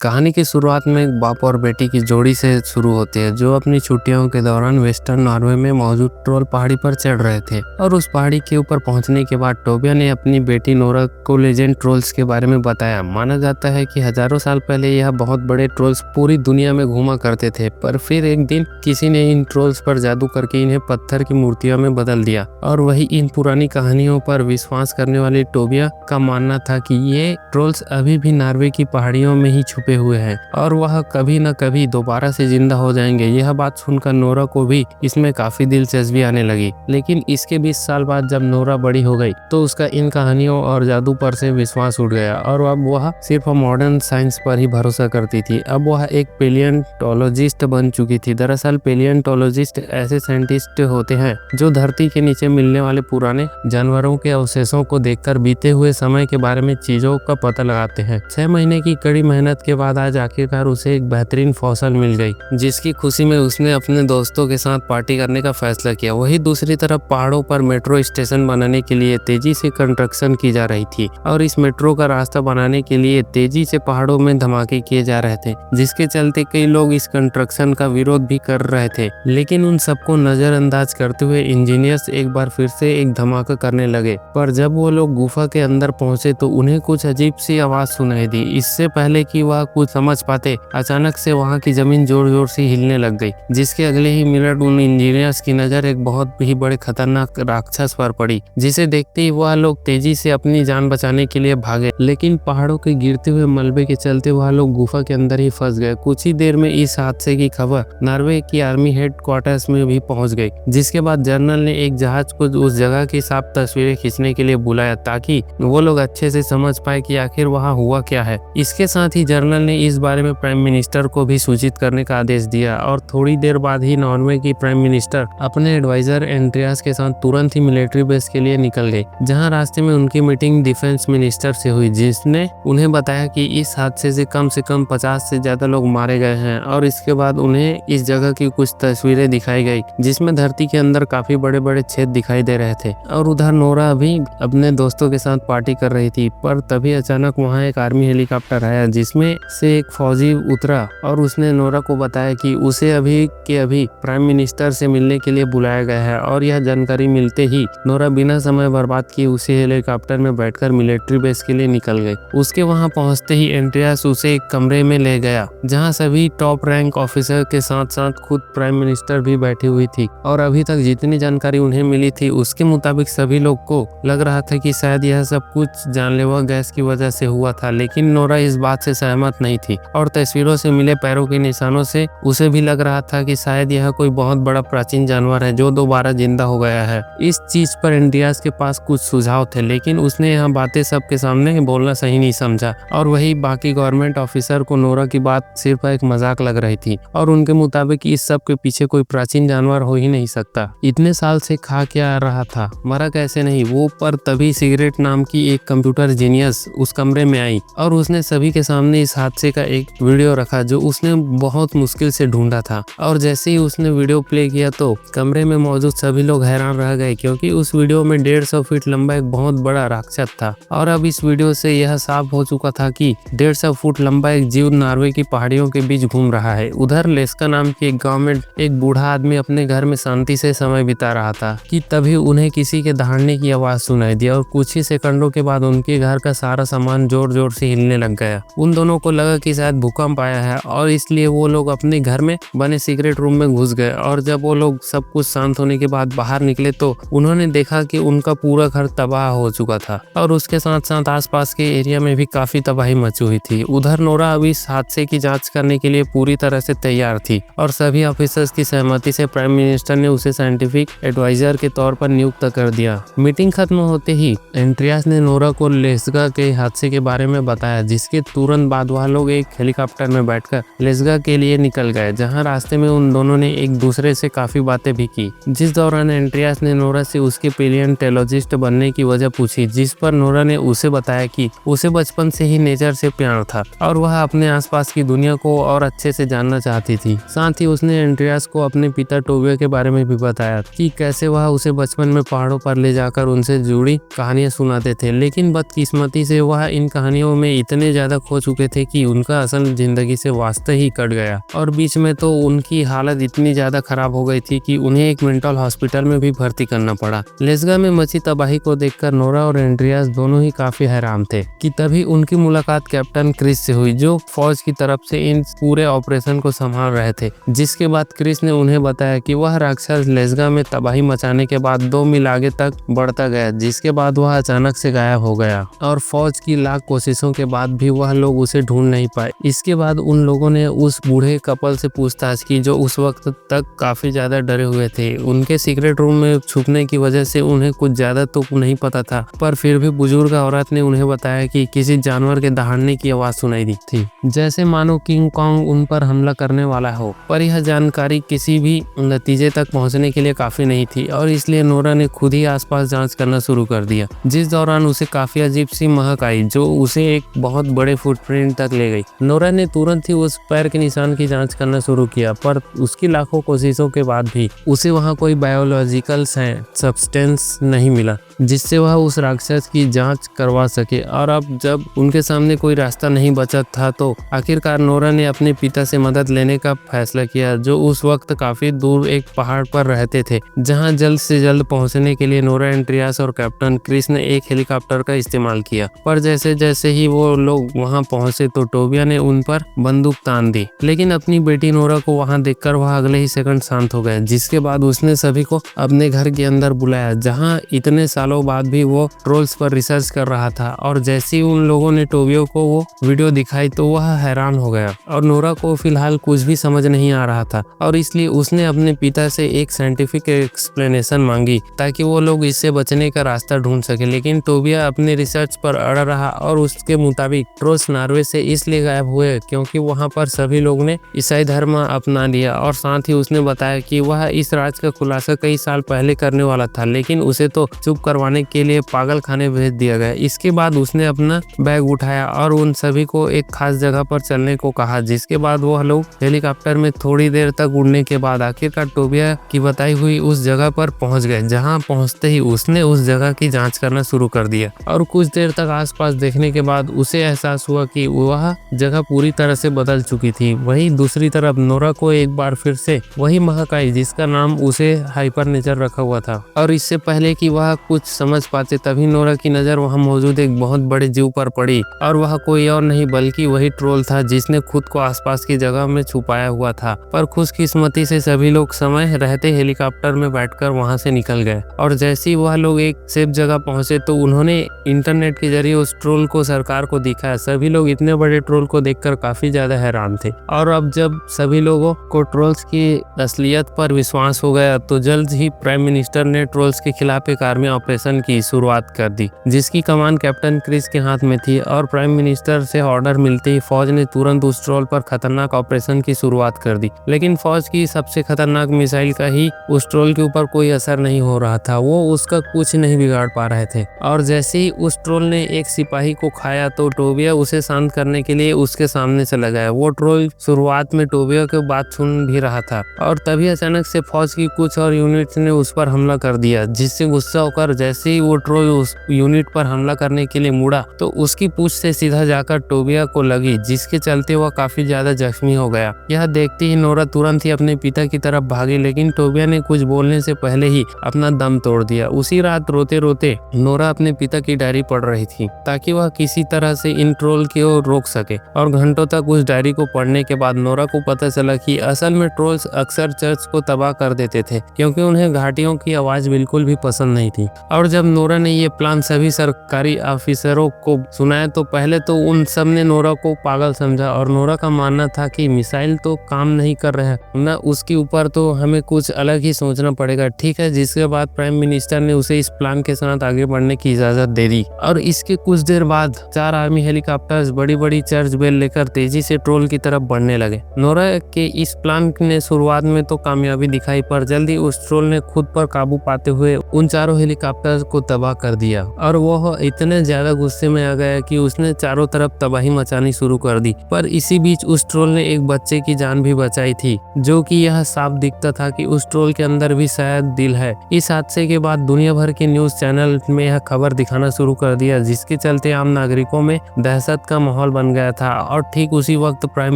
कहानी की शुरुआत में एक बाप और बेटी की जोड़ी से शुरू होती है जो अपनी छुट्टियों के दौरान वेस्टर्न नॉर्वे में मौजूद ट्रोल पहाड़ी पर चढ़ रहे थे। और उस पहाड़ी के ऊपर पहुंचने के बाद टोबिया ने अपनी बेटी नोरा को लेजेंड ट्रोल्स के बारे में बताया। माना जाता है कि हजारों साल पहले यह बहुत बड़े ट्रोल्स पूरी दुनिया में घूमा करते थे, पर फिर एक दिन किसी ने इन ट्रोल्स पर जादू करके इन्हें पत्थर की मूर्तियों में बदल दिया। और वही इन पुरानी कहानियों पर विश्वास करने वाली टोबिया का मानना था कि ये ट्रोल्स अभी भी नॉर्वे की पहाड़ियों में ही छुपे हुए हैं और वह कभी न कभी दोबारा से जिंदा हो जाएंगे। यह बात सुनकर नोरा को भी इसमें काफी दिलचस्पी आने लगी। लेकिन इसके 20 साल बाद जब नोरा बड़ी हो गई तो उसका इन कहानियों और जादू पर से विश्वास उठ गया और अब वह सिर्फ मॉडर्न साइंस पर ही भरोसा करती थी। अब वह एक पेलियंटोलॉजिस्ट बन चुकी थी। दरअसल पेलियंटोलॉजिस्ट ऐसे साइंटिस्ट होते हैं जो धरती के नीचे मिलने वाले पुराने जानवरों के अवशेषों को देखकर बीते हुए समय के बारे में चीजों का पता लगाते हैं। 6 महीने की कड़ी मेहनत के बाद आज आखिरकार उसे एक बेहतरीन फसल मिल गई, जिसकी खुशी में उसने अपने दोस्तों के साथ पार्टी करने का फैसला किया। वही दूसरी तरफ पहाड़ों पर मेट्रो स्टेशन बनाने के लिए तेजी से कंस्ट्रक्शन की जा रही थी और इस मेट्रो का रास्ता बनाने के लिए तेजी से पहाड़ों में धमाके किए जा रहे थे, जिसके चलते कई लोग इस कंस्ट्रक्शन का विरोध भी कर रहे थे। लेकिन उन सबको नजरअंदाज करते हुए इंजीनियर्स एक बार फिर से एक धमाका करने लगे। पर जब वो लोग गुफा के अंदर पहुंचे तो उन्हें कुछ अजीब सी आवाज सुनाई दी। इससे पहले कि वह कुछ समझ पाते, अचानक से वहां की जमीन जोर जोर से हिलने लग गई, जिसके अगले ही मिनट उन इंजीनियर्स की नजर एक बहुत ही बड़े खतरनाक राक्षस पर पड़ी, जिसे देखते ही वह लोग तेजी से अपनी जान बचाने के लिए भागे। लेकिन पहाड़ों के गिरते हुए मलबे के चलते वह लोग गुफा के अंदर ही फंस गए। कुछ ही देर में इस हादसे की खबर नॉर्वे की आर्मी हेडक्वार्टर्स में भी पहुंच गई, जिसके बाद जनरल ने एक जहाज को उस जगह की साफ तस्वीरें खींचने के लिए बुलाया ताकि वो लोग अच्छे से समझ पाए कि आखिर वहाँ हुआ क्या है। इसके साथ ही जनरल ने इस बारे में प्राइम मिनिस्टर को भी सूचित करने का आदेश दिया और थोड़ी देर बाद ही नॉर्वे की प्राइम मिनिस्टर अपने एडवाइजर एंड्रियास के साथ तुरंत ही मिलिट्री बेस के लिए निकल गई, जहां रास्ते में उनकी मीटिंग डिफेंस मिनिस्टर से हुई, जिसने उन्हें बताया कि इस हादसे से कम 50 से ज्यादा लोग मारे गए हैं। और इसके बाद उन्हें इस जगह की कुछ तस्वीरें दिखाई गई जिसमें धरती के अंदर काफी बड़े बड़े छेद दिखाई दे रहे थे। और उधर नोरा भी अपने दोस्तों के साथ पार्टी कर रही थी, पर तभी अचानक वहां एक आर्मी हेलीकॉप्टर आया जिसमें से एक फौजी उतरा और उसने नोरा को बताया कि उसे अभी के अभी प्राइम मिनिस्टर से मिलने के लिए बुलाया गया है। और यह जानकारी मिलते ही नोरा बिना समय बर्बाद किए उसी हेलीकॉप्टर में बैठकर मिलिट्री बेस के लिए निकल गई। उसके वहां पहुंचते ही एंड्रियास उसे एक कमरे में ले गया जहां सभी टॉप रैंक ऑफिसर के साथ साथ खुद प्राइम मिनिस्टर भी बैठी हुई थी। और अभी तक जितनी जानकारी उन्हें मिली थी उसके मुताबिक सभी लोग को लग रहा था कि शायद यह सब कुछ जानलेवा गैस की वजह से हुआ था। लेकिन नोरा इस बात से सहमत नहीं थी और तस्वीरों से मिले पैरों के निशानों से उसे भी लग रहा था कि शायद यह कोई बहुत बड़ा प्राचीन जानवर है जो दोबारा जिंदा हो गया है। इस चीज पर एंड्रियास के पास कुछ सुझाव थे, लेकिन उसने यह बातें सबके सामने बोलना सही नहीं समझा। और वही बाकी गवर्नमेंट ऑफिसर को नोरा की बात सिर्फ एक मजाक लग रही थी और उनके मुताबिक इस सब के पीछे कोई प्राचीन जानवर हो ही नहीं सकता। इतने साल से खा क्या रहा था, मरा कैसे नहीं वो। पर तभी सिगरेट नाम की एक कंप्यूटर जीनियस उस कमरे में आई और उसने सभी के सामने इस हादसे का एक वीडियो रखा जो उसने बहुत मुश्किल से ढूंढा था। और जैसे ही उसने वीडियो प्ले किया तो कमरे में मौजूद सभी लोग हैरान रह गए, क्योंकि उस वीडियो में 150 फीट लंबा एक बहुत बड़ा राक्षस था। और अब इस वीडियो से यह साफ हो चुका था कि 150 फुट लंबा एक जीव नॉर्वे की पहाड़ियों के बीच घूम रहा है। उधर लेस्का नाम के एक गाँव में एक बूढ़ा आदमी अपने घर में शांति से समय बिता रहा था कि तभी उन्हें किसी के दहाड़ने की आवाज सुनाई दी और कुछ ही सेकंडों के बाद उनके घर का सारा सामान जोर जोर से हिलने लग गया। उन दोनों को लगा कि शायद भूकंप आया है और इसलिए वो लोग अपने घर में बने सीक्रेट रूम में घुस गए। और जब वो लोग सब कुछ शांत होने के बाद बाहर निकले तो उन्होंने देखा कि उनका पूरा घर तबाह हो चुका था और उसके साथ साथ आसपास के एरिया में भी काफी तबाही मची हुई थी। उधर नोरा अभी इस हादसे की जांच करने के लिए पूरी तरह से तैयार थी और सभी ऑफिसर्स की सहमति से प्राइम मिनिस्टर ने उसे साइंटिफिक एडवाइजर के तौर पर नियुक्त कर दिया। मीटिंग खत्म होते ही एंड्रियास ने नोरा को लेस्गा के हादसे के बारे में बताया, जिसके तुरंत बाद वह लोग एक हेलीकॉप्टर में बैठकर लेस्गा के लिए निकल गए, जहां रास्ते में उन दोनों ने एक दूसरे से काफी बातें भी की। जिस दौरान एंड्रियास ने नोरा से उसके पेलियंटोलॉजिस्ट बनने की वजह पूछी, जिस पर नोरा ने उसे बताया कि उसे बचपन से ही नेचर से प्यार था और वह अपने आसपास की दुनिया को और अच्छे से जानना चाहती थी। साथ ही उसने एंड्रियास को अपने पिता टोबिया के बारे में भी बताया कि कैसे वह उसे बचपन में पहाड़ों पर ले जाकर उनसे जुड़ी कहानियां सुनाते थे। लेकिन बदकिस्मती से वह इन कहानियों में इतने ज्यादा खो चुके थे कि उनका असल जिंदगी से वास्ता ही कट गया और बीच में तो उनकी हालत इतनी ज्यादा खराब हो गई थी कि उन्हें एक मेंटल हॉस्पिटल में भी भर्ती करना पड़ा। लेस्गा में मची तबाही को देखकर नोरा और एंड्रियास दोनों ही काफी हैरान थे कि तभी उनकी मुलाकात कैप्टन क्रिस से हुई, जो फौज की तरफ से इन पूरे ऑपरेशन को संभाल रहे थे। जिसके बाद क्रिस ने उन्हें बताया कि वह राक्षस लेस्गा में तबाही मचाने के बाद 2 मील आगे तक बढ़ता गया, जिसके बाद वह अचानक से गायब हो गया और फौज की लाख कोशिशों के बाद भी वह लोग उसे ढूंढ नहीं पाए। इसके बाद उन लोगों ने उस बूढ़े कपल से पूछताछ की जो उस वक्त तक काफी ज्यादा डरे हुए थे। उनके सीक्रेट रूम में छुपने की वजह से उन्हें कुछ ज्यादा तो नहीं पता था, पर फिर भी बुजुर्ग औरत ने उन्हें बताया कि किसी जानवर के दहाड़ने की आवाज सुनाई दी थी, जैसे मानो किंग कॉन्ग उन पर हमला करने वाला हो। पर यह जानकारी किसी भी नतीजे तक पहुंचने के लिए काफी नहीं थी और इसलिए नोरा ने खुद ही आसपास जांच करना शुरू कर दिया, जिस दौरान उसे काफी अजीब सी महक आई जो उसे एक बहुत बड़े फुटप्रिंट तक ले गई। नोरा ने तुरंत ही उस पैर के निशान की जांच करना शुरू किया, पर उसकी लाखों कोशिशों के बाद भी उसे वहां कोई बायोलॉजिकल सब्सटेंस नहीं मिला जिससे वह उस राक्षस की जांच करवा सके। और अब जब उनके सामने कोई रास्ता नहीं बचा था तो आखिरकार नोरा ने अपने पिता से मदद लेने का फैसला किया, जो उस वक्त काफी दूर एक पहाड़ पर रहते थे, जहां जल्द से जल्द पहुंचने के लिए नोरा, एंड्रियास और कैप्टन क्रिस ने एक हेलीकॉप्टर का इस्तेमाल किया। पर जैसे जैसे ही वो लोग वहां पहुंचे तो टोबिया ने उन पर बंदूक तान दी, लेकिन अपनी बेटी नोरा को वहां देखकर वह अगले ही सेकंड शांत हो गए। जिसके बाद उसने सभी को अपने घर के अंदर बुलाया, जहां इतने सालों बाद भी वो ट्रोल्स पर रिसर्च कर रहा था। और जैसे ही उन लोगों ने टोबियो को वो वीडियो दिखाई तो वह हैरान हो गया और नोरा को फिलहाल कुछ भी समझ नहीं आ रहा था और इसलिए उसने अपने पिता से एक साइंटिफिक एक्सप्लेनेशन मांगी ताकि वो लोग इससे बचने का रास्ता ढूंढ सके। लेकिन टोबिया अपने रिसर्च पर अड़ा रहा और उसके मुताबिक ट्रोल्स नॉर्वे से इसलिए गायब हुए क्योंकि वहां पर सभी लोग ने ईसाई धर्म अपना लिया। और साथ ही उसने बताया कि वह इस राज का खुलासा कई साल पहले करने वाला था, लेकिन उसे तो चुप करवाने के लिए पागल खाने भेज दिया गया। इसके बाद उसने अपना बैग उठाया और उन सभी को एक खास जगह पर चलने को कहा, जिसके बाद वह लोग हेलीकॉप्टर में थोड़ी देर तक उड़ने के बाद आखिरकार टोबिया की बताई हुई उस जगह पर पहुंच गए। जहां पहुंचते ही उसने उस जगह की जांच करना शुरू कर दिया और कुछ देर तक आसपास देखने के बाद उसे एहसास हुआ कि वह जगह पूरी तरह से बदल चुकी थी। वहीं दूसरी तरफ नोरा को एक बार फिर से वही महक आई जिसका नाम उसे हाइपर नेचर रखा हुआ था। और इससे पहले कि वह कुछ समझ पाते तभी नोरा की नजर वहां मौजूद एक बहुत बड़े जीव पर पड़ी और वह कोई और नहीं बल्कि वही ट्रोल था जिसने खुद को आसपास की जगह में छुपाया हुआ था। पर खुशकिस्मती से सभी लोग समय रहते हेलीकॉप्टर में बैठकर वहां से निकल गए और जैसे ही वह लोग एक सेफ जगह पहुंचे तो उन्होंने इंटरनेट के जरिए उस ट्रोल को सरकार को दिखाया। सभी लोग इतने बड़े ट्रोल को देखकर काफी ज्यादा हैरान थे और अब जब सभी लोगों को ट्रोल्स की असलियत पर विश्वास हो गया तो जल्द ही प्राइम मिनिस्टर ने ट्रोल्स के खिलाफ एक आर्मी ऑपरेशन की शुरुआत कर दी, जिसकी कमान कैप्टन क्रिस के हाथ में थी। और प्राइम मिनिस्टर से ऑर्डर मिलते ही फौज ने तुरंत उस ट्रोल पर खतरनाक ऑपरेशन की शुरुआत कर दी। लेकिन फौज की सबसे खतरनाक मिसाइल का ही उस ट्रोल के ऊपर कोई असर नहीं हो रहा था, वो उसका कुछ नहीं बिगाड़ पा रहे थे। और जैसे ही उस ट्रोल ने एक सिपाही को खाया तो टोबिया उसे शांत करने के लिए उसके सामने चला गया। वो ट्रोल शुरुआत में टोबिया की बात सुन भी रहा था और तभी अचानक से फौज की कुछ और यूनिट्स ने उस पर हमला कर दिया, जिससे गुस्सा होकर जैसे ही वो ट्रोल उस यूनिट पर हमला करने के लिए मुड़ा तो उसकी पूंछ से सीधा जाकर टोबिया को लगी, जिसके चलते वह काफी ज्यादा जख्मी हो गया। यह देखते ही नोरा तुरंत ही अपने पिता की तरफ भागी, लेकिन टोबिया ने कुछ बोलने से पहले ही अपना दम तोड़ दिया। उसी रात रोते रोते नोरा अपने पिता की डायरी पढ़ रही थी ताकि वह किसी तरह से इन ट्रोल को रोक सके। और घंटों तक उस डायरी को पढ़ने के बाद नोरा को पता चला कि असल में ट्रोल्स अक्सर चर्च को तबाह कर देते थे क्योंकि उन्हें घाटियों की आवाज बिल्कुल भी पसंद नहीं थी। और जब नोरा ने ये प्लान सभी सरकारी ऑफिसरों को सुनाया तो पहले तो उन सब ने नोरा को पागल समझा और नोरा का मानना था कि मिसाइल तो काम नहीं कर रहा है ना, उसके ऊपर तो हमें कुछ अलग ही सोचना पड़ेगा। ठीक है, जिसके बाद प्राइम मिनिस्टर ने उसे इस प्लान के साथ आगे बढ़ने की इजाजत दे दी। और इसके कुछ देर बाद 4 आर्मी हेलीकॉप्टर्स बड़ी बड़ी चर्च बेल लेकर तेजी से ट्रोल की तरफ बढ़ने लगे। नोरा के इस प्लान ने शुरुआत में तो कामयाबी दिखाई पर जल्दी उस ट्रोल ने खुद पर काबू पाते हुए उन चारों हेलीकॉप्टर रिएक्टर को तबाह कर दिया और वह इतने ज्यादा गुस्से में आ गया कि उसने चारों तरफ तबाही मचानी शुरू कर दी। पर इसी बीच उस ट्रोल ने एक बच्चे की जान भी बचाई थी, जो कि यह साफ दिखता था कि उस ट्रोल के अंदर भी शायद दिल है। इस हादसे के बाद दुनिया भर के न्यूज चैनल में यह खबर दिखाना शुरू कर दिया, जिसके चलते आम नागरिकों में दहशत का माहौल बन गया था। और ठीक उसी वक्त प्राइम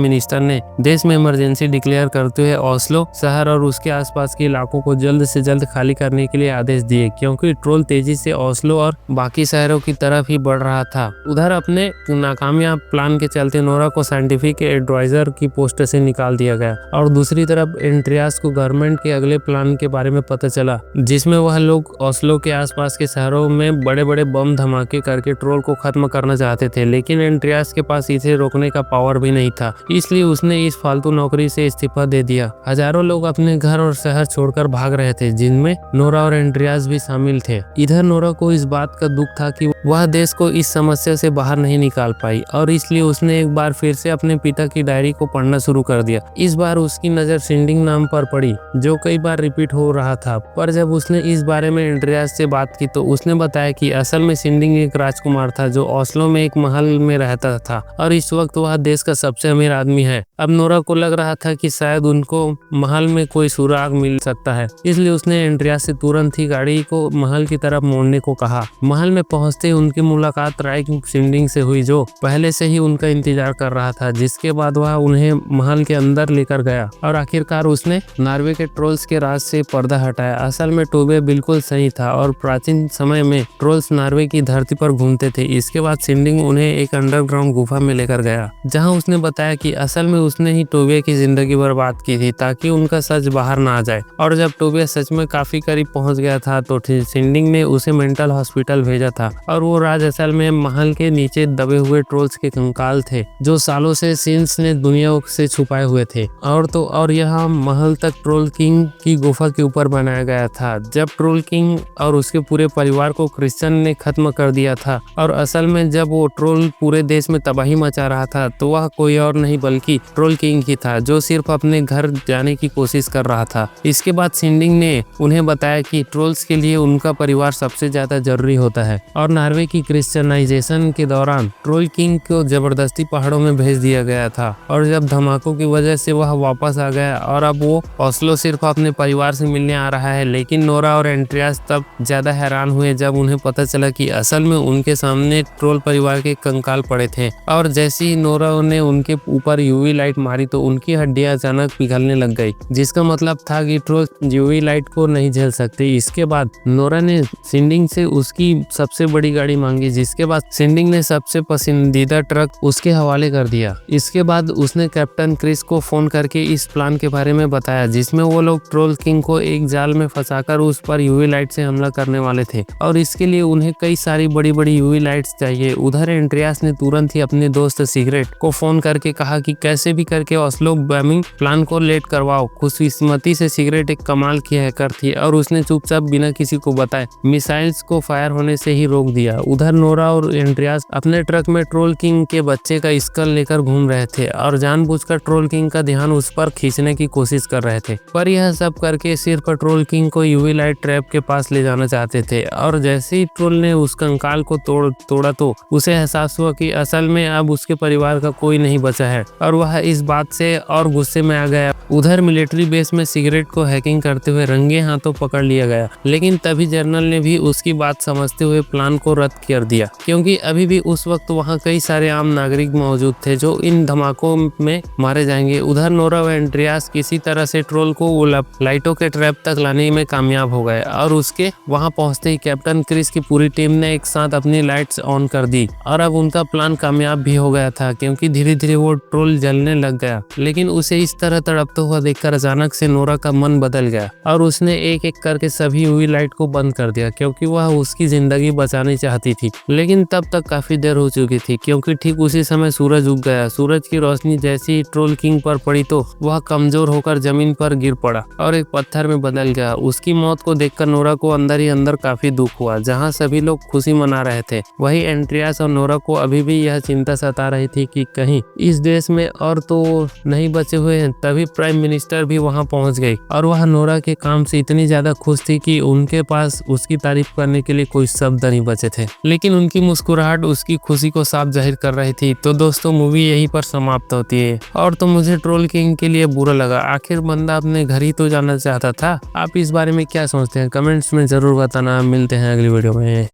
मिनिस्टर ने देश में इमरजेंसी डिक्लेयर करते हुए ओस्लो शहर और उसके आसपास के इलाकों को जल्द से जल्द खाली करने के लिए आदेश दिए, क्योंकि ट्रोल तेजी से ओस्लो और बाकी शहरों की तरफ ही बढ़ रहा था। उधर अपने नाकामयाब प्लान के चलते नोरा को साइंटिफिक एडवाइजर की पोस्ट से निकाल दिया गया और दूसरी तरफ एंड्रियास को गवर्नमेंट के अगले प्लान के बारे में पता चला, जिसमें वह लोग ओस्लो के आसपास के शहरों में बड़े बड़े बम धमाके करके ट्रोल को खत्म करना चाहते थे। लेकिन एंड्रियास के पास इसे रोकने का पावर भी नहीं था, इसलिए उसने इस फालतू नौकरी से इस्तीफा दे दिया। हजारों लोग अपने घर और शहर छोड़कर भाग रहे थे, जिनमें नोरा और एंड्रियास भी शामिल थे। इधर नोरा को इस बात का दुख था कि वह देश को इस समस्या से बाहर नहीं निकाल पाई और इसलिए उसने एक बार फिर से अपने पिता की डायरी को पढ़ना शुरू कर दिया। इस बार उसकी नजर सिंडिंग नाम पर पड़ी, जो कई बार रिपीट हो रहा था। पर जब उसने इस बारे में एंड्रियास से बात की तो उसने बताया कि असल में सिंडिंग एक राजकुमार था जो ओस्लो में एक महल में रहता था और इस वक्त वह देश का सबसे अमीर आदमी है। अब नोरा को लग रहा था कि शायद उनको महल में कोई सुराग मिल सकता है, इसलिए उसने एंड्रियास से तुरंत ही गाड़ी को महल की तरफ मोड़ने को कहा। महल में पहुंचते उनकी मुलाकात राइक सिंडिंग से हुई, जो पहले से ही उनका इंतजार कर रहा था। जिसके बाद वह उन्हें महल के अंदर लेकर गया और आखिरकार उसने नॉर्वे के ट्रोल्स के राज से पर्दा हटाया। असल में टोबे बिल्कुल सही था और प्राचीन समय में ट्रोल्स नॉर्वे की धरती पर घूमते थे। इसके बाद सिंडिंग उन्हें एक अंडरग्राउंड गुफा में लेकर गया, जहां उसने बताया कि असल में उसने ही टोबे की जिंदगी बर्बाद की थी ताकि उनका सच बाहर ना आ जाए। और जब टोबे सच में काफी करीब पहुंच गया था तो सिंडिंग ने उसे मेंटल हॉस्पिटल भेजा था और वो राज असल में महल के नीचे दबे हुए ट्रोल्स के कंकाल थे, जो सालों से सिंस ने दुनिया से छुपाए हुए थे। और यह महल तक ट्रोल किंग की गुफा के ऊपर बनाया गया था, जब ट्रोल किंग और उसके पूरे परिवार को क्रिश्चियन ने खत्म कर दिया था। और असल में जब वो ट्रोल पूरे देश में तबाही मचा रहा था तो वह कोई और नहीं बल्कि ट्रोल किंग ही था, जो सिर्फ अपने घर जाने की कोशिश कर रहा था। इसके बाद सिंडिंग ने उन्हें बताया कि ट्रोल्स के लिए उनका परिवार सबसे ज्यादा जरूरी होता है और नॉर्वे की क्रिश्चियनाइजेशन के दौरान ट्रोल किंग को जबरदस्ती पहाड़ों में भेज दिया गया था और जब धमाकों की वजह से वह वापस आ गया और अब वो ओस्लो सिर्फ अपने परिवार से मिलने आ रहा है। लेकिन नोरा और एंड्रियास तब ज्यादा हैरान हुए जब उन्हें पता चला कि असल में उनके सामने ट्रोल परिवार के कंकाल पड़े थे और जैसे ही नोरा ने उनके ऊपर यूवी लाइट मारी तो उनकी हड्डियां अचानक पिघलने लग गई, जिसका मतलब था कि ट्रोल यूवी लाइट को नहीं झेल सकते। इसके बाद नोरा ने सिंडिंग से उसकी सबसे बड़ी गाड़ी मांगी, जिसके बाद सिंडिंग ने सबसे पसंदीदा ट्रक उसके हवाले कर दिया। इसके बाद उसने कैप्टन क्रिस को फोन करके इस प्लान के बारे में बताया, जिसमें वो लोग ट्रोल किंग को एक जाल में फंसाकर उस पर यूवी लाइट से हमला करने वाले थे और इसके लिए उन्हें कई सारी बड़ी बड़ी यूवी लाइट्स चाहिए। उधर एंड्रियास ने तुरंत ही अपने दोस्त सिगरेट को फोन करके कहा कि कैसे भी करके ओस्लो बमिंग प्लान को लेट करवाओ। खुशकिस्मती से सिगरेट एक कमाल की हैकर थी और उसने चुपचाप बिना किसी को बताए मिसाइल्स को फायर होने से ही रोक दिया। उधर नोरा और एंड्रियास अपने ट्रक में ट्रोल किंग के बच्चे का स्कल लेकर घूम रहे थे और जानबूझकर ट्रोल किंग का ध्यान उस पर खींचने की कोशिश कर रहे थे। पर यह सब करके सिर्फ ट्रोल किंग को यूवी लाइट ट्रैप के पास ले जाना चाहते थे और जैसे ही ट्रोल ने उस कंकाल को तोड़ा तो उसे एहसास हुआ कि असल में अब उसके परिवार का कोई नहीं बचा है और वह इस बात से और गुस्से में आ गया। उधर मिलिट्री बेस में सिगरेट को हैकिंग करते हुए रंगे हाथों पकड़ लिया गया, लेकिन तभी जनरल ने भी उसकी बात समझते हुए प्लान को रद्द कर दिया, क्योंकि अभी भी उस वक्त वहां कई सारे आम नागरिक मौजूद थे जो इन धमाकों में मारे जाएंगे। उधर नोरा व एंड्रियास किसी तरह से ट्रोल को लाइटों के ट्रैप तक लाने में कामयाब हो गए और उसके वहां पहुंचते ही कैप्टन क्रिस की पूरी टीम ने एक साथ अपनी लाइट्स ऑन कर दी और अब उनका प्लान कामयाब भी हो गया था, क्योंकि धीरे धीरे वो ट्रोल जलने लग गया। लेकिन उसे इस तरह तड़पता हुआ देखकर अचानक से नोरा का मन बदल गया और उसने एक एक करके सभी यूवी लाइट को बंद कर दिया, क्योंकि वह उसकी जिंदगी बचानी चाहती थी। लेकिन तब तक काफी देर हो चुकी थी, क्योंकि ठीक उसी समय सूरज उग गया। सूरज की रोशनी जैसे ही ट्रोल किंग पर पड़ी तो वह कमजोर होकर जमीन पर गिर पड़ा और एक पत्थर में बदल गया। उसकी मौत को देखकर नोरा को अंदर ही अंदर काफी दुख हुआ। जहाँ सभी लोग खुशी मना रहे थे, वही एंड्रियास और नोरा को अभी भी यह चिंता सता रही थी कि कहीं इस देश में और तो नहीं बचे हुए हैं। तभी प्राइम मिनिस्टर भी वहां पहुंच गई और वह नोरा के काम से इतनी ज्यादा खुश थी कि उनके पास उसकी तारीफ करने के लिए कोई शब्द नहीं बचे थे, लेकिन उनकी मुस्कुराहट उसकी खुशी को साफ जाहिर कर रही थी। तो दोस्तों मूवी यहीं पर समाप्त होती है और तो मुझे ट्रोल किंग के लिए बुरा लगा। आखिर बंदा अपने घर ही तो जाना चाहता था। आप इस बारे में क्या सोचते हैं? कमेंट्स में जरूर बताना। मिलते हैं अगली वीडियो में।